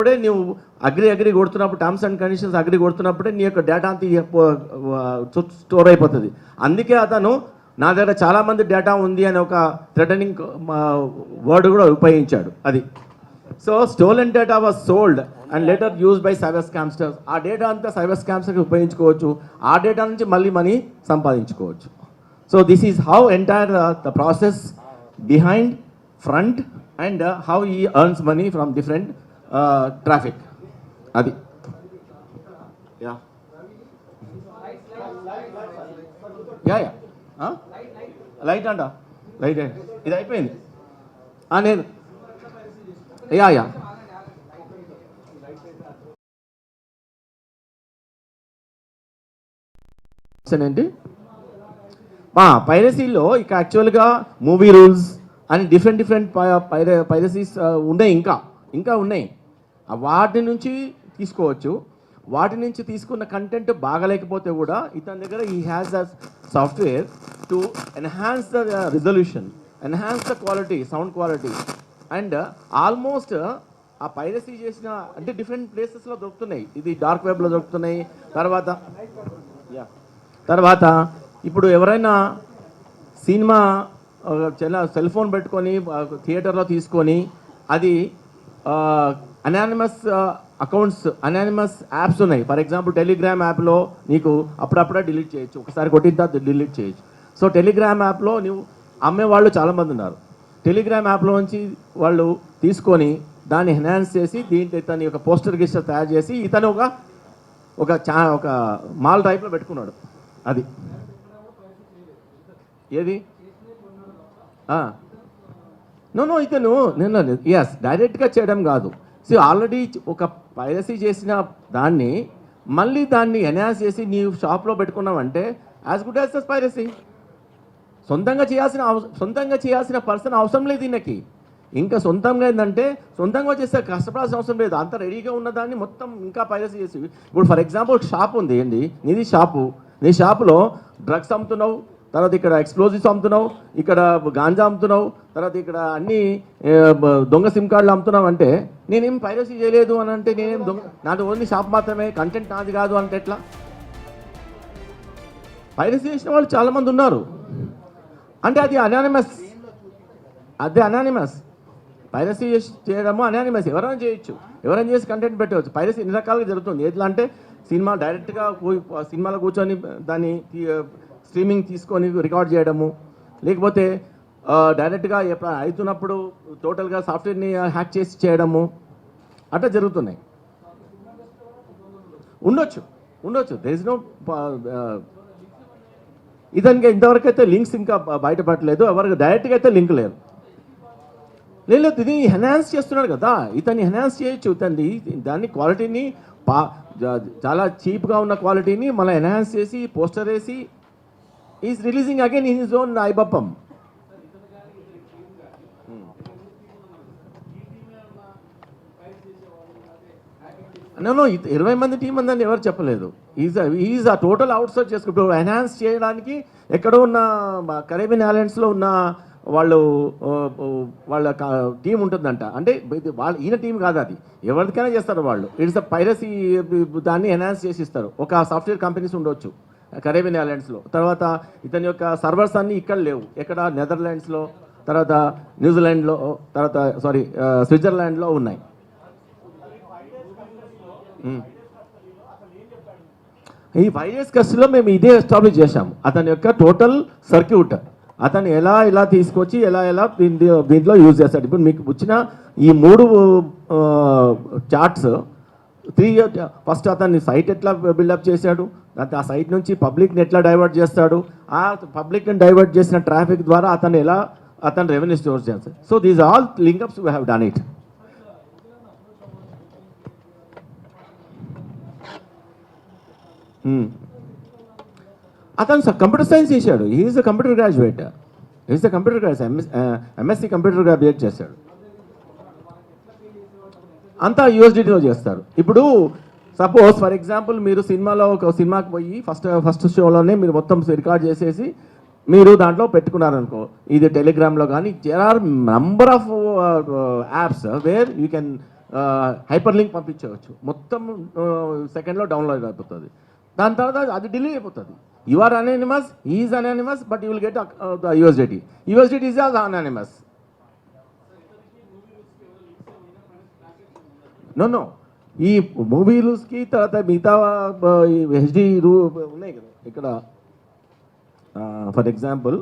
అప్పుడే నువ్వు అగ్రి కొడుతున్నప్పుడు టర్మ్స్ అండ్ కండిషన్స్ అగ్రి కొడుతున్నప్పుడే నీ యొక్క డేటా అంతా స్టోర్ అయిపోతుంది. అందుకే అతను నా దగ్గర చాలామంది డేటా ఉంది అని ఒక థ్రెటనింగ్ వర్డ్ కూడా ఉపయోగించాడు. అది so stolen data was sold and later used by cyber scamsters. ఆ డేటా అంతా సైబర్ స్కామ్స్టర్కి ఉపయోగించుకోవచ్చు. ఆ డేటా నుంచి మళ్ళీ మనీ సంపాదించుకోవచ్చు. So this is how entire the process behind front and how ఈ earns money from different traffic. అది యా యా యా లైట్ అంట లైట్ ఇది అయిపోయింది. నేను యా యా ఏంటి పైరసీలో ఇక యాక్చువల్గా మూవీ రూల్స్ అని డిఫరెంట్ పైరసీస్ ఉన్నాయి, ఇంకా ఉన్నాయి. వాటి నుంచి తీసుకోవచ్చు. వాటి నుంచి తీసుకున్న కంటెంట్ బాగలేకపోతే కూడా ఇతని దగ్గర ఈ has the software to enhance the resolution, enhance the quality, sound quality. And almost ఆ పైరసీ చేసిన అంటే డిఫరెంట్ ప్లేసెస్లో దొరుకుతున్నాయి. ఇది డార్క్ వెబ్లో దొరుకుతున్నాయి. తర్వాత ఇప్పుడు ఎవరైనా సినిమా సెల్ ఫోన్ పెట్టుకొని థియేటర్లో తీసుకొని అది అనానిమస్ అకౌంట్స్, అనానిమస్ యాప్స్ ఉన్నాయి. ఫర్ ఎగ్జాంపుల్ టెలిగ్రామ్ యాప్లో నీకు అప్పుడప్పుడే డిలీట్ చేయొచ్చు, ఒకసారి కొట్టిన తర్వాత డిలీట్ చేయొచ్చు. సో టెలిగ్రామ్ యాప్లో నువ్వు అమ్మేవాళ్ళు చాలామంది ఉన్నారు. టెలిగ్రామ్ యాప్లో నుంచి వాళ్ళు తీసుకొని దాన్ని ఎన్హాన్స్ చేసి దీంట్లో ఇతని ఒక పోస్టర్ గిస్టర్ తయారు చేసి ఇతను ఒక మాల్ టైప్లో పెట్టుకున్నాడు. అది ఏది నో ఇతను నేను ఎస్ డైరెక్ట్గా చేయడం కాదు. సో ఆల్రెడీ ఒక పైరసీ చేసిన దాన్ని మళ్ళీ దాన్ని ఎన్హాన్స్ చేసి నీ షాప్లో పెట్టుకున్నావంటే as good as the piracy. సొంతంగా చేయాల్సిన పర్సన్ అవసరం లేదు దీనికి. ఇంకా సొంతంగా ఏంటంటే సొంతంగా చేస్తే కష్టపడాల్సిన అవసరం లేదు. అంత రెడీగా ఉన్నదాన్ని మొత్తం ఇంకా పైరసీ చేసి. ఇప్పుడు ఫర్ ఎగ్జాంపుల్ షాప్ ఉంది ఏంటి, నీది షాపు, నీ షాపులో డ్రగ్స్ అమ్ముతున్నావు, తర్వాత ఇక్కడ ఎక్స్ప్లోజివ్స్ అమ్ముతున్నావు, ఇక్కడ గాంజా అమ్ముతున్నావు, తర్వాత ఇక్కడ అన్ని దొంగ సిమ్ కార్డులు అమ్ముతున్నావు అంటే నేనేం పైరసీ చేయలేదు అని అంటే నేనేం నాది ఓన్లీ షాప్ మాత్రమే, కంటెంట్ నాది కాదు అంటే ఎట్లా? పైరసీ చేసిన వాళ్ళు చాలామంది ఉన్నారు. అంటే అది అనానిమస్, పైరసీ చేయడము అనానిమస్. ఎవరైనా చేయొచ్చు, ఎవరైనా చేసి కంటెంట్ పెట్టవచ్చు. పైరసీ ఎన్ని రకాలుగా జరుగుతుంది. ఎట్లా అంటే సినిమా డైరెక్ట్గా సినిమాలో కూర్చొని దాన్ని స్ట్రీమింగ్ తీసుకొని రికార్డ్ చేయడము, లేకపోతే డైరెక్ట్గా అవుతున్నప్పుడు టోటల్గా సాఫ్ట్వేర్ని హ్యాక్ చేసి చేయడము, అట్లా జరుగుతున్నాయి. ఉండొచ్చు దెర్ ఇస్ నో. ఇతనికి ఇంతవరకు అయితే లింక్స్ ఇంకా బయటపడలేదు, ఎవరికి డైరెక్ట్గా అయితే లింక్ లేదు. ఇది ఎన్హాన్స్ చేస్తున్నాడు కదా, ఇతన్ని ఎన్హాన్స్ చేయొచ్చు. దాన్ని క్వాలిటీని చాలా చీప్గా ఉన్న క్వాలిటీని మళ్ళీ ఎన్హాన్స్ చేసి పోస్టర్ వేసి is releasing again in his own ఐబప్పం. నో 20 మంది టీం అందని ఎవరు చెప్పలేదు. ఈజ్ ఆ టోటల్ అవుట్సోర్స్ చేసుకుంటూ ఎన్హాన్స్ చేయడానికి ఎక్కడో ఉన్న కరేబియన్ ఐలాండ్స్లో ఉన్న వాళ్ళ టీం ఉంటుందంట. అంటే ఈయన టీం కాదు, అది ఎవరికైనా చేస్తారు వాళ్ళు. ఇట్స్ అ పైరసీ, దాన్ని ఎన్హాన్స్ చేసి ఇస్తారు. ఒక సాఫ్ట్వేర్ కంపెనీస్ ఉండొచ్చు కరేబియన్ ఐలాండ్స్లో. తర్వాత ఇతని యొక్క సర్వర్స్ అన్నీ ఇక్కడ లేవు, ఎక్కడ నెదర్లాండ్స్లో, తర్వాత న్యూజిలాండ్లో, తర్వాత స్విట్జర్లాండ్లో ఉన్నాయి. ఈ 5 years కస్టడీలో మేము ఇదే ఎస్టాబ్లిష్ చేశాము. అతని యొక్క టోటల్ సర్క్యూట్ అతను ఎలా తీసుకొచ్చి ఎలా దీంట్లో యూజ్ చేస్తాడు. ఇప్పుడు మీకు వచ్చిన ఈ 3 చార్ట్స్ 3 ఫస్ట్ అతన్ని సైట్ ఎట్లా బిల్డప్ చేశాడు, ఆ సైట్ నుంచి పబ్లిక్ని ఎట్లా డైవర్ట్ చేస్తాడు, ఆ పబ్లిక్ని డైవర్ట్ చేసిన ట్రాఫిక్ ద్వారా అతను రెవెన్యూ స్టోర్ చేస్తాడు. So these all link-ups we have done it. అతను కంప్యూటర్ సైన్స్ చేశాడు. Is a computer graduate, MSc computer graduate చేశాడు. అంతా యూఎస్డిటీలో చేస్తారు. ఇప్పుడు సపోజ్ ఫర్ ఎగ్జాంపుల్ మీరు ఒక సినిమాకి పోయి ఫస్ట్ షోలోనే మీరు మొత్తం రికార్డ్ చేసేసి మీరు దాంట్లో పెట్టుకున్నారనుకో, ఇది టెలిగ్రామ్లో కానీ there are number of apps where you can hyper link పంపించవచ్చు, మొత్తం సెకండ్లో డౌన్లోడ్ అయిపోతుంది. దాని తర్వాత అది డిలీట్ అయిపోతుంది. You are anonymous, is anonymous, but you will get the USDT. USDT is all anonymous. No ఈ మూవీ రూల్స్కి తర్వాత మిగతా హెచ్డి ఉన్నాయి కదా ఇక్కడ. For example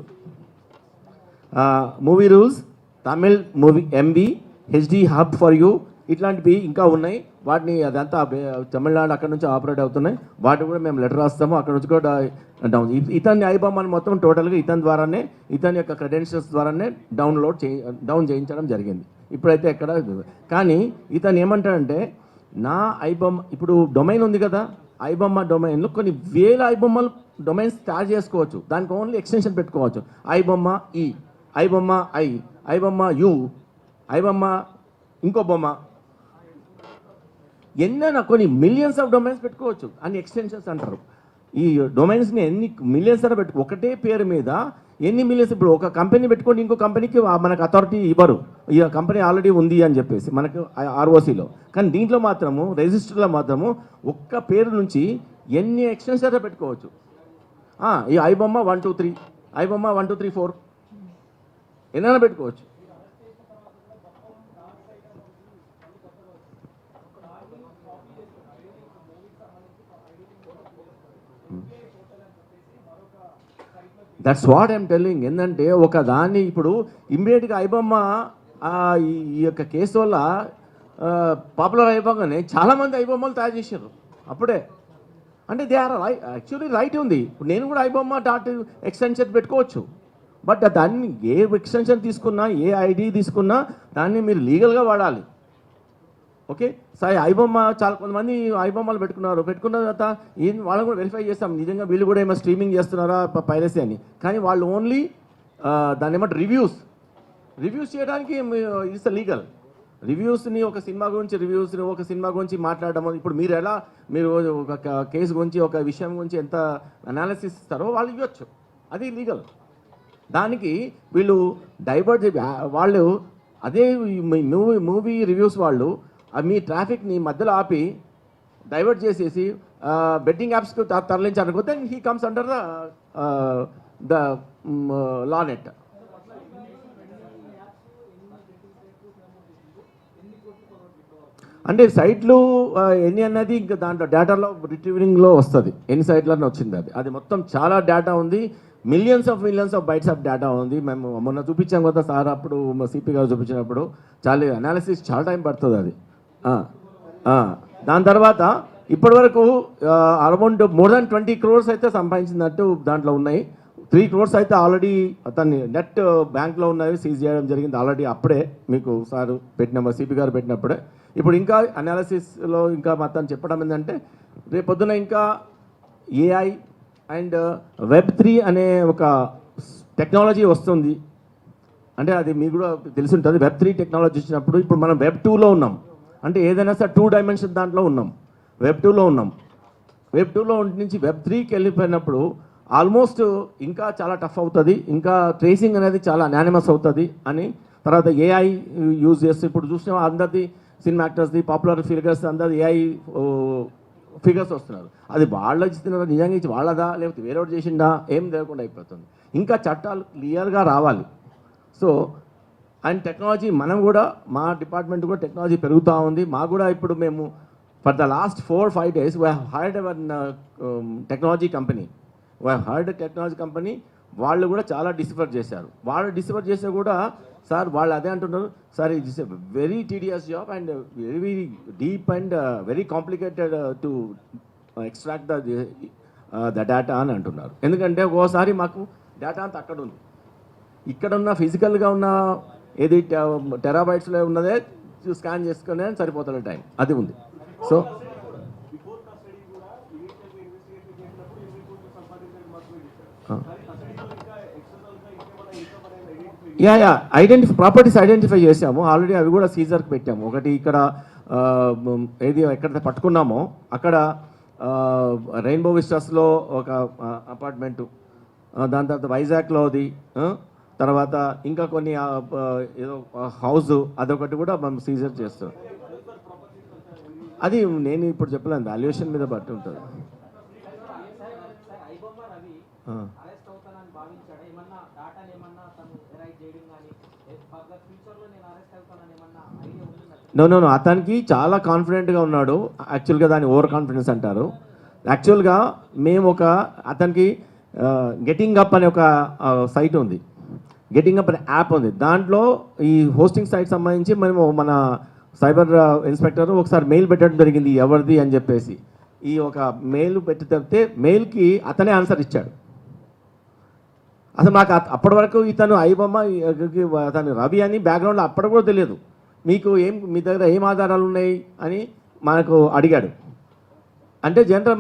movie rules, Tamil movie MB, HD hub for you, ఇట్లాంటివి ఇంకా ఉన్నాయి. వాటిని అదంతా తమిళనాడు అక్కడ నుంచి ఆపరేట్ అవుతున్నాయి. వాటిని కూడా మేము లెటర్ రాస్తాము, అక్కడ నుంచి కూడా డౌన్. ఇతని ఐబామాని మొత్తం టోటల్గా ఇతని ద్వారానే, ఇతని యొక్క క్రెడెన్షియల్స్ ద్వారానే డౌన్ చేయించడం జరిగింది. ఇప్పుడైతే ఎక్కడ కానీ ఇతను ఏమంటాడంటే నా ఐబొమ్మ, ఇప్పుడు డొమైన్ ఉంది కదా, ఐబొమ్మ డొమైన్లో కొన్ని వేల ఐబొమ్మలు డొమైన్స్ స్టార్ట్ చేసుకోవచ్చు. దానికి ఓన్లీ ఎక్స్టెన్షన్ పెట్టుకోవచ్చు. ఐబొమ్మ ఈ, ఐబొమ్మ ఐబొమ్మ యు, ఐబొమ్మ ఇంకో బొమ్మ, ఎన్నైనా కొన్ని మిలియన్స్ ఆఫ్ డొమైన్స్ పెట్టుకోవచ్చు. అన్ని ఎక్స్టెన్షన్స్ అంటారు. ఈ డొమైన్స్ని ఎన్ని మిలియన్స్ అయినా పెట్టుకో, ఒకటే పేరు మీద ఎన్ని మిలియన్స్. ఇప్పుడు ఒక కంపెనీ పెట్టుకోండి, ఇంకో కంపెనీకి మనకు అథారిటీ ఇవ్వరు, ఈ కంపెనీ ఆల్రెడీ ఉంది అని చెప్పేసి మనకు ఆర్ఓసిలో. కానీ దీంట్లో మాత్రము రిజిస్టర్లో మాత్రము ఒక్క పేరు నుంచి ఎన్ని ఎక్స్టెన్షన్స్ పెట్టుకోవచ్చు. ఈ ఐబొమ్మ 1 2 3, ఐబొమ్మ 1 2 3 4 ఎన్నైనా పెట్టుకోవచ్చు. That's what I'm telling. ఏంటంటే ఒక దాన్ని ఇప్పుడు ఇమ్మీడియట్గా ఐబొమ్మ ఈ యొక్క కేసు వల్ల పాపులర్ అయిపోగానే చాలామంది ఐబొమ్మలు తయారు చేశారు అప్పుడే. అంటే దే ఆర్ యాక్చువల్లీ రైట్ ఉంది. ఇప్పుడు నేను కూడా ఐబొమ్మ డాట్ ఎక్స్టెన్షన్ పెట్టుకోవచ్చు. బట్ దాన్ని ఏ ఎక్స్టెన్షన్ తీసుకున్నా, ఏ ఐడి తీసుకున్నా దాన్ని మీరు లీగల్గా వాడాలి. ఓకే సార్, ఐబొమ్మ చాలా కొంతమంది ఐబొమ్మలు పెట్టుకున్న తర్వాత వాళ్ళని కూడా వెరిఫై చేస్తాం, నిజంగా వీళ్ళు కూడా ఏమో స్ట్రీమింగ్ చేస్తున్నారా పైరసీ అని. కానీ వాళ్ళు ఓన్లీ దాన్ని ఏమంటారు రివ్యూస్ చేయడానికి ఇట్స్ లీగల్. రివ్యూస్ని ఒక సినిమా గురించి మాట్లాడడం. ఇప్పుడు మీరు ఒక కేసు గురించి, ఒక విషయం గురించి ఎంత అనాలిసిస్ ఇస్తారో వాళ్ళు ఇవ్వచ్చు, అది లీగల్. దానికి వీళ్ళు డైవర్ట్ వాళ్ళు అదే మూవీ రివ్యూస్ వాళ్ళు మీ ట్రాఫిక్ని మధ్యలో ఆపి డైవర్ట్ చేసేసి బెట్టింగ్ యాప్స్కి తరలించాలనుకో, then he comes under the law net. అంటే సైట్లు ఎన్ని అన్నది ఇంకా దాంట్లో డేటాలో రిట్రీవింగ్లో వస్తుంది, ఎన్ని సైట్లన్నీ వచ్చింది. అది మొత్తం చాలా డేటా ఉంది, millions of bytes of data ఉంది. మేము మొన్న చూపించాం కదా సార్, అప్పుడు సిపి గారు చూపించినప్పుడు చాలా అనాలిసిస్ చాలా టైం పడుతుంది అది. దాని తర్వాత ఇప్పటివరకు అరౌండ్ మోర్ దాన్ 20 crores అయితే సంపాదించినట్టు దాంట్లో ఉన్నాయి. 3 crores అయితే ఆల్రెడీ అతన్ని నెట్ బ్యాంక్లో ఉన్నవి సీజ్ చేయడం జరిగింది ఆల్రెడీ. అప్పుడే మీకు సార్ సిపి గారు పెట్టినప్పుడే. ఇప్పుడు ఇంకా అనాలిసిస్లో ఇంకా మొత్తం చెప్పడం ఏంటంటే రేపొద్దున ఇంకా ఏఐ అండ్ Web3 అనే ఒక టెక్నాలజీ వస్తుంది. అంటే అది మీకు కూడా తెలిసి ఉంటుంది. Web3 టెక్నాలజీ వచ్చినప్పుడు ఇప్పుడు మనం Web2లో ఉన్నాం. అంటే ఏదైనా సార్ 2 dimension దాంట్లో ఉన్నాం, Web2లో ఉన్నాం. Web2లో నుంచి Web3కి వెళ్ళిపోయినప్పుడు ఆల్మోస్ట్ ఇంకా చాలా టఫ్ అవుతుంది, ఇంకా ట్రేసింగ్ అనేది చాలా అనానిమస్ అవుతుంది అని. తర్వాత ఏఐ యూజ్ చేస్తే ఇప్పుడు చూసిన అందరిది సినిమా యాక్టర్స్ది, పాపులర్ ఫిగర్స్ అందరిది ఏఐ ఫిగర్స్ వస్తున్నారు. అది వాళ్ళు ఇస్తున్నారు, నిజంగా ఇచ్చి వాళ్ళదా లేకపోతే వేరేవాడు చేసిందా ఏం తెలియకుండా అయిపోతుంది. ఇంకా చట్టాలు క్లియర్గా రావాలి. సో అండ్ టెక్నాలజీ మనం కూడా, మా డిపార్ట్మెంట్ కూడా టెక్నాలజీ పెరుగుతూ ఉంది. మాకు కూడా ఇప్పుడు మేము for the last 4-5 days we have hired hour technology company. వాళ్ళు కూడా చాలా డిసిఫర్ చేశారు. వాళ్ళు డిసిఫర్ చేస్తే కూడా సార్ వాళ్ళు అదే అంటున్నారు, sir it is a very tedious job and very deep and very complicated to extract the data అని అంటున్నారు. ఎందుకంటే ఒక్కోసారి మాకు డేటా అంతా అక్కడ ఉంది, ఇక్కడ ఉన్న ఫిజికల్గా ఉన్న ఏది టెరాబైట్స్లో ఉన్నదే స్కాన్ చేసుకునే సరిపోతున్న టైం అది ఉంది. సో ప్రాపర్టీస్ ఐడెంటిఫై చేసాము ఆల్రెడీ, అవి కూడా సీజర్కి పెట్టాము. ఒకటి ఇక్కడ ఏది ఎక్కడ పట్టుకున్నామో అక్కడ రెయిన్బో విస్టాస్లో ఒక అపార్ట్మెంటు, దాని తర్వాత వైజాగ్లోది, తర్వాత ఇంకా కొన్ని ఏదో హౌస్ అదొకటి కూడా మనం సీజర్ చేస్తాం. అది నేను ఇప్పుడు చెప్పలేను, వాల్యుయేషన్ మీద బట్టి ఉంటుంది. ఆ. నో నో నో, అతనికి చాలా కాన్ఫిడెంట్గా ఉన్నాడు. యాక్చువల్గా దాన్ని ఓవర్ కాన్ఫిడెన్స్ అంటారు. యాక్చువల్గా మేము అతనికి గెటింగ్ అప్ అనే ఒక సైట్ ఉంది, గెటింగ్ అప్ అనే యాప్ ఉంది. దాంట్లో ఈ హోస్టింగ్ సైట్ సంబంధించి మేము మన సైబర్ ఇన్స్పెక్టర్ ఒకసారి మెయిల్ పెట్టడం జరిగింది, ఎవరిది అని చెప్పేసి. ఈ ఒక మెయిల్ పెట్టి తప్పితే మెయిల్కి అతనే ఆన్సర్ ఇచ్చాడు. అసలు నాకు అప్పటి వరకు ఇతను ఐబొమ్మ అతను రవి అని బ్యాక్గ్రౌండ్లో అప్పటి కూడా తెలియదు. మీకు మీ దగ్గర ఏం ఆధారాలు ఉన్నాయి అని మనకు అడిగాడు. అంటే జనరల్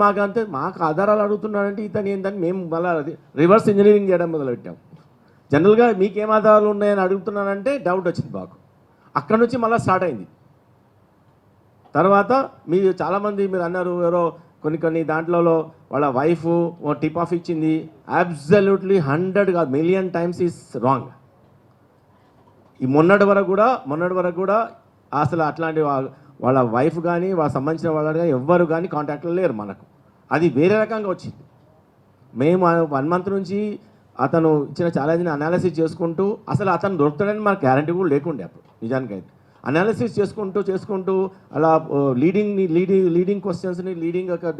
మాకు ఆధారాలు అడుగుతున్నాడంటే ఇతను ఏంటని మేము మళ్ళీ రివర్స్ ఇంజనీరింగ్ చేయడం మొదలుపెట్టాం. జనరల్గా మీకేం ఆధారాలు ఉన్నాయని అడుగుతున్నానంటే డౌట్ వచ్చింది మాకు. అక్కడ నుంచి మళ్ళీ స్టార్ట్ అయింది. తర్వాత మీరు చాలామంది మీరు అన్నారు ఎవరో కొన్ని దాంట్లో వాళ్ళ వైఫ్ టిప్ ఆఫ్ ఇచ్చింది. అబ్సల్యూట్లీ 100 కాదు, మిలియన్ టైమ్స్ ఈజ్ రాంగ్. ఈ మొన్నటి వరకు కూడా అసలు అట్లాంటి వాళ్ళ వైఫ్ కానీ వాళ్ళ సంబంధించిన వాళ్ళు కానీ ఎవ్వరు కానీ కాంటాక్ట్లో లేరు మనకు. అది వేరే రకంగా వచ్చింది. మేము 1 మంత్ నుంచి అతను ఇచ్చిన ఛాలెంజ్ని అనాలిసిస్ చేసుకుంటూ, అసలు అతను దొరుకుతాడని మనకు గ్యారంటీ కూడా లేకుండే అప్పుడు. నిజానికైతే అనాలిసిస్ చేసుకుంటూ అలా లీడింగ్ క్వశ్చన్స్ని లీడింగ్ ఒక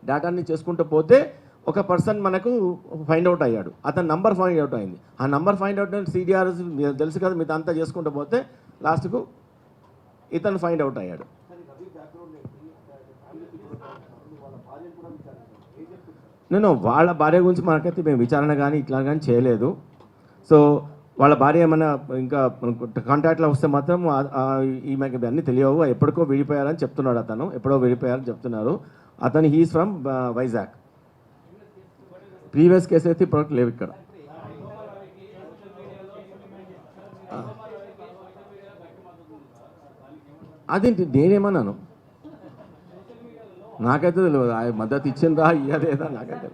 డేటాని చేసుకుంటూ పోతే ఒక పర్సన్ మనకు ఫైండ్ అవుట్ అయ్యాడు. అతని నంబర్ ఫైండ్ అవుట్ అయింది. ఆ నంబర్ ఫైండ్ అవుట్ CDR తెలుసు కదా, మీతో అంతా చేసుకుంటూ పోతే లాస్ట్కు ఇతను ఫైండ్ అవుట్ అయ్యాడు. నేను వాళ్ళ భార్య గురించి మనకైతే మేము విచారణ కానీ ఇట్లా కానీ చేయలేదు. సో వాళ్ళ భార్య ఏమైనా ఇంకా కాంటాక్ట్లో వస్తే మాత్రం ఈమెకి అన్నీ తెలియవు, ఎప్పటికో విడిపోయారని చెప్తున్నాడు. అతను ఎప్పుడో విడిపోయారని చెప్తున్నారు. అతను he's from Vizag. Previous case అయితే ఇప్పటివరకు లేవు ఇక్కడ. అదేంటి నేనేమన్నాను, నాకైతే తెలియదు. మద్దతు ఇచ్చిందా ఇయ్యలేదా నాకైతే.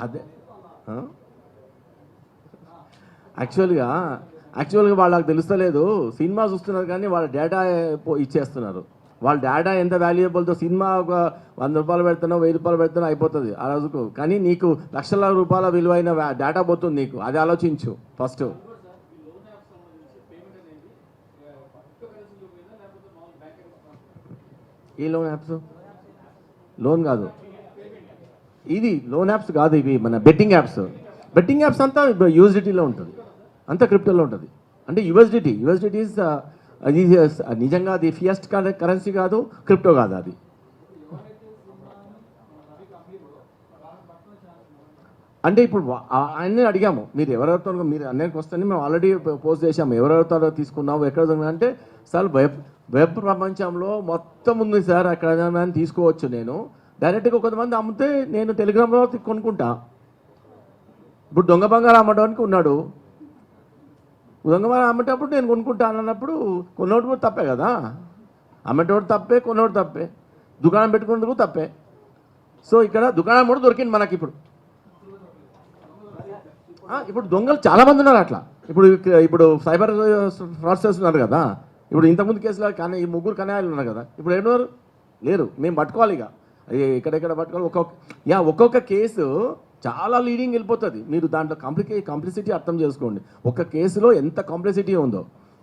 అదే యాక్చువల్గా వాళ్ళకి తెలుస్తలేదు. సినిమా చూస్తున్నారు కానీ వాళ్ళ డేటా ఇచ్చేస్తున్నారు. వాళ్ళ డేటా ఎంత వాల్యుయబుల్తో, సినిమా ఒక 100 రూపాయలు పెడుతున్నావు, 1000 రూపాయలు పెడుతున్నావు అయిపోతుంది ఆ రోజుకు. కానీ నీకు లక్షల రూపాయల విలువైన డేటా పోతుంది నీకు. అది ఆలోచించు ఫస్ట్. ఏ లోన్ యాప్స్? లోన్ కాదు ఇది, లోన్ యాప్స్ కాదు ఇవి, మన బెట్టింగ్ యాప్స్ అంతా యూఎస్డిటీలో ఉంటుంది, అంతా క్రిప్టోలో ఉంటుంది. అంటే యూఎస్డిటీ ఈజ్ అది నిజంగా అది ఫియస్ట్ కరెన్సీ కాదు, క్రిప్టో కాదు అది. అంటే ఇప్పుడు ఆయన్ని అడిగాము, మీరు ఎవరెవరితో మీరు అన్నిటికి వస్తే మేము ఆల్రెడీ పోస్ట్ చేసాము, ఎవరెవరితో తీసుకున్నాము ఎక్కడ అంటే, సార్ వెబ్ ప్రపంచంలో మొత్తం ఉంది సార్, అక్కడ తీసుకోవచ్చు. నేను డైరెక్ట్గా కొంతమంది అమ్మితే నేను టెలిగ్రామ్లో కొనుక్కుంటా. ఇప్పుడు దొంగ బంగారం అమ్మడానికి ఉన్నాడు, దొంగ బంగారం అమ్మేటప్పుడు నేను కొనుక్కుంటాను అన్నప్పుడు కొన్నోడు కూడా తప్పే కదా. అమ్మేటోడు తప్పే, కొన్నోడు తప్పే, దుకాణం పెట్టుకునేందుకు తప్పే. సో ఇక్కడ దుకాణం కూడా దొరికింది మనకి. ఇప్పుడు దొంగలు చాలామంది ఉన్నారు అట్లా. ఇప్పుడు సైబర్ ఫ్రాడ్స్టర్స్ ఉన్నారు కదా. ఇప్పుడు ఇంతకుముందు కేసులో కానీ ఈ 3 కన్యాలు ఉన్నారు కదా, ఇప్పుడు ఎవరు లేరు. మేము పట్టుకోవాలి ఇక, ఎక్కడెక్కడ పట్టుకోవాలి. ఒక్కొక్క కేసు చాలా లీడింగ్ వెళ్ళిపోతుంది. మీరు దాంట్లో కాంప్లిసిటీ అర్థం చేసుకోండి. ఒక కేసులో ఎంత కాంప్లిసిటీ ఉందో,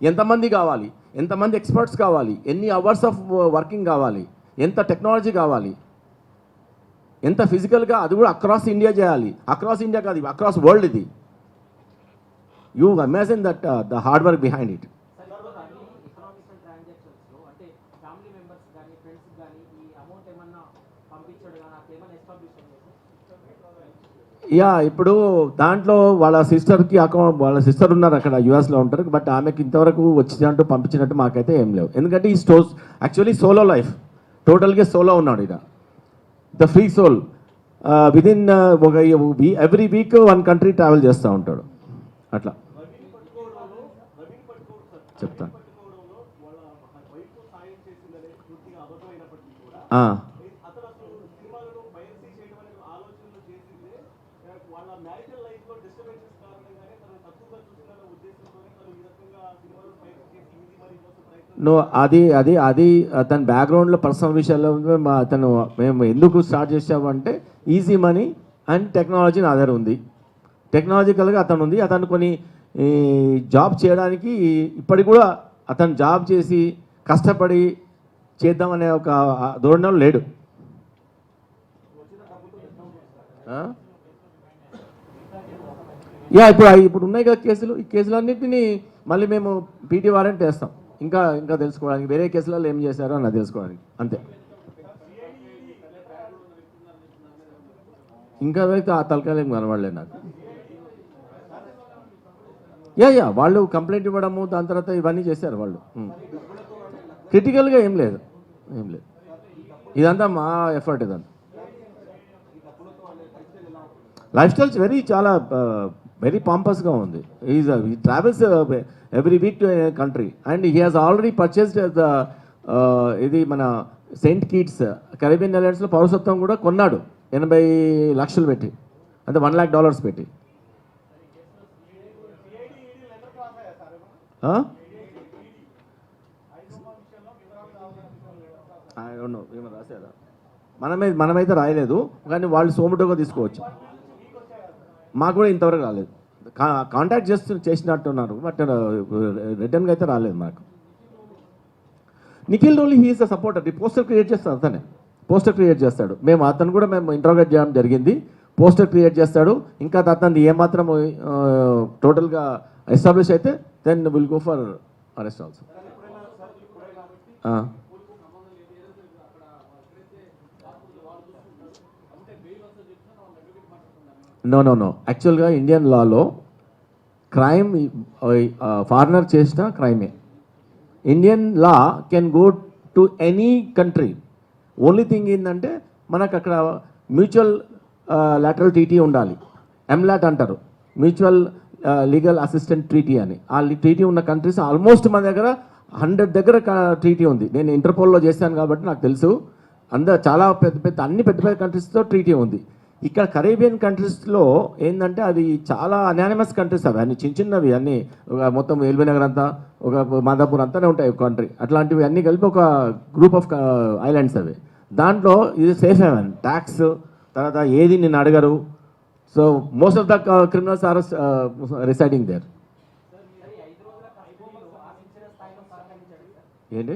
ఎంతమంది కావాలి, ఎంతమంది ఎక్స్పర్ట్స్ కావాలి, ఎన్ని అవర్స్ ఆఫ్ వర్కింగ్ కావాలి, ఎంత టెక్నాలజీ కావాలి, ఎంత ఫిజికల్గా, అది కూడా అక్రాస్ ఇండియా చేయాలి. అక్రాస్ ఇండియా కాదు, అక్రాస్ వరల్డ్. ఇది you imagine that the hard work behind it. ఇప్పుడు దాంట్లో వాళ్ళ సిస్టర్ ఉన్నారు అక్కడ, యూఎస్లో ఉంటారు. బట్ ఆమెకి ఇంతవరకు వచ్చినట్టు పంపించినట్టు మాకైతే ఏం లేవు. ఎందుకంటే ఈ యాక్చువల్లీ సోలో లైఫ్, టోటల్గా సోలో ఉన్నాడు. ఇక ద ఫ్రీ సోల్. విదిన్ ఒక ఎవ్రీ వీక్ 1 కంట్రీ ట్రావెల్ చేస్తూ ఉంటాడు. అట్లా చెప్తాను. నో, అది తన బ్యాక్గ్రౌండ్లో పర్సనల్ విషయాల్లో అతను మేము ఎందుకు స్టార్ట్ చేసామంటే ఈజీ మనీ అండ్ టెక్నాలజీ నా దగ్గర ఉంది, టెక్నాలజికల్గా అతను ఉంది. అతను కొన్ని జాబ్ చేయడానికి ఇప్పటికి కూడా అతను జాబ్ చేసి కష్టపడి చేద్దామనే ఒక ధోరణిలో లేడు. ఇప్పుడు ఉన్నాయి కదా కేసులు, ఈ కేసులన్నింటినీ మళ్ళీ మేము పీటీ వారెంట్ వేస్తాం ఇంకా తెలుసుకోవడానికి, వేరే కేసులలో ఏం చేశారో అని తెలుసుకోవడానికి, అంతే. ఇంకా అయితే ఆ తలకాయలు ఏం కనబడలేదు నాకు. వాళ్ళు కంప్లైంట్ ఇవ్వడము, దాని తర్వాత ఇవన్నీ చేశారు వాళ్ళు. క్రిటికల్గా ఏం లేదు. ఇదంతా మా ఎఫర్ట్. ఇదంతా లైఫ్ స్టైల్స్ చాలా వెరీ పాంపస్గా ఉంది. ఈ travels every week to country and he has already purchased ఇది మన సెయింట్ కిట్స్ కరేబియన్ ఐలాండ్స్లో పౌరసత్వం కూడా కొన్నాడు 80 లక్షలు పెట్టి, అంటే $1 lakh పెట్టి. ఏమో రాశారా? మనమైతే రాయలేదు, కానీ వాళ్ళు సోమటోగా తీసుకోవచ్చు. మాకు కూడా ఇంతవరకు రాలేదు. కాంటాక్ట్ చేసినట్టున్నారు, బట్ రిటర్న్గా అయితే రాలేదు మాకు. నిఖిల్ రోలి హీఈస్ అ సపోర్టర్. ఈ పోస్టర్ క్రియేట్ చేస్తాడు, అతనే పోస్టర్ క్రియేట్ చేస్తాడు. అతను కూడా మేము ఇంట్రోగేట్ చేయడం జరిగింది. పోస్టర్ క్రియేట్ చేస్తాడు. ఇంకా అతను ఏమాత్రం టోటల్గా ఎస్టాబ్లిష్ అయితే then will go for arrest also. No యాక్చువల్గా ఇండియన్ లాలో క్రైమ్ ఫారినర్ చేసిన క్రైమే. Indian law can go to any country. Only thing ఏంటంటే మనకు అక్కడ మ్యూచువల్ లాటరల్ ట్రీటీ ఉండాలి, ఎంలాట్ అంటారు, మ్యూచువల్ లీగల్ అసిస్టెంట్ ట్రీటీ అని. ఆ ట్రీటీ ఉన్న కంట్రీస్ ఆల్మోస్ట్ మన దగ్గర 100 దగ్గర ట్రీటీ ఉంది. నేను ఇంటర్పోల్లో చేశాను కాబట్టి నాకు తెలుసు. చాలా అన్ని పెద్ద కంట్రీస్తో ట్రీటీ ఉంది. ఇక్కడ కరేబియన్ కంట్రీస్లో ఏంటంటే అది చాలా అనానిమస్ కంట్రీస్, అవి అన్ని చిన్నవి అన్నీ, మొత్తం ఎల్బీ నగర్ అంతా, ఒక మాదాపూర్ అంతానే ఉంటాయి కంట్రీ. అట్లాంటివి అన్నీ కలిపి ఒక గ్రూప్ ఆఫ్ ఐలాండ్స్ అవి. దాంట్లో ఇది సేఫ్ హెవెన్, ట్యాక్స్ తర్వాత ఏది నిన్ను అడగరు. So most of the criminals are residing there. ఏంటి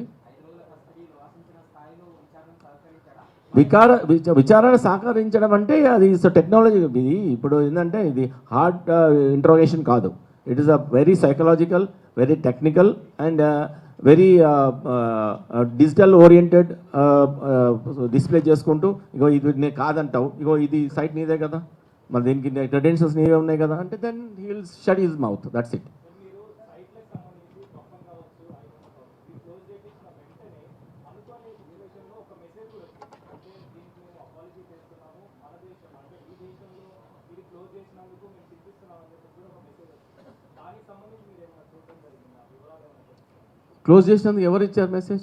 విచారణ సహకరించడం అంటే అది టెక్నాలజీ. ఇది ఇప్పుడు ఏంటంటే ఇది హార్డ్ ఇంట్రోగేషన్ కాదు. It is a very psychological, very technical and very digital oriented. Display చేసుకుంటూ ఇగో ఇది నేను కాదంటావు, ఇగో ఇది సైట్ నీదే కదా, మరి దీనికి క్రెడెన్షియల్స్ నీవే ఉన్నాయి కదా అంటే then he will shut his mouth, that's it. Close చేసినందుకు ఎవరు ఇచ్చారు మెసేజ్?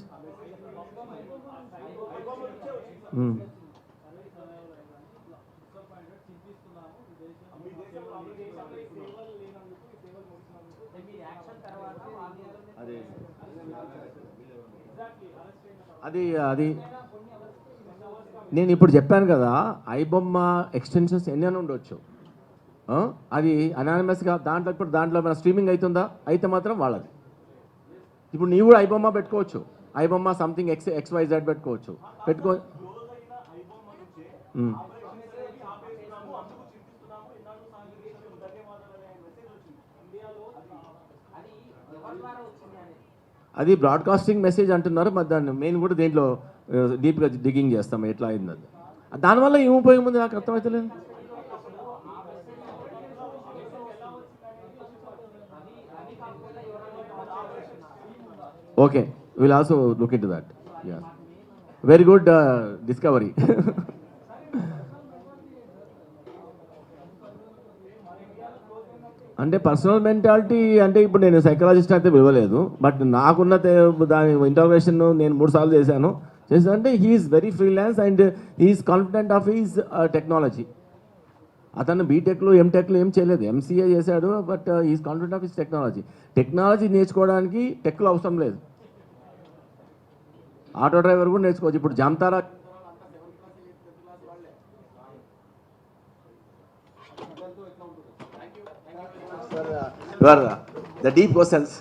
అది నేను ఇప్పుడు చెప్పాను కదా, ఐబొమ్మ ఎక్స్టెన్షన్స్ ఎన్ని అని ఉండొచ్చు. అది అనానిమస్గా దాంట్లో మన స్ట్రీమింగ్ అవుతుందా? అయితే మాత్రం వాళ్ళది. ఇప్పుడు నీవు కూడా ఐబొమ్మ పెట్టుకోవచ్చు, ఐబొమ్మ సంథింగ్ XYZ పెట్టుకోవచ్చు. అది బ్రాడ్కాస్టింగ్ మెసేజ్ అంటున్నారు, మరి దాన్ని మేము కూడా దేంట్లో డీప్గా డిగింగ్ చేస్తాము ఎట్లా అయింది. దానివల్ల ఏం ఉపయోగం ఉంది నాకు అర్థమవుతలేదు. Okay, will also look in to that. Yeah, very good discovery. అంటే పర్సనల్ మెంటాలిటీ అంటే ఇప్పుడు నేను సైకాలజిస్ట్ అయితే పిలవలేదు, బట్ నాకున్న దాని ఇంటర్వ్యూషన్ నేను 3 సార్లు చేశాను అంటే he's very freelance and he's confident of his technology. అతను బీటెక్లో ఎంటెక్లో ఏం చేయలేదు, ఎంసీఏ చేశాడు. But is confident of his technology నేర్చుకోవడానికి టెక్లో అవసరం లేదు. ఆటో డ్రైవర్ కూడా నేర్చుకోవచ్చు. ఇప్పుడు జామ్తారా ద డీప్ క్వశ్చన్స్.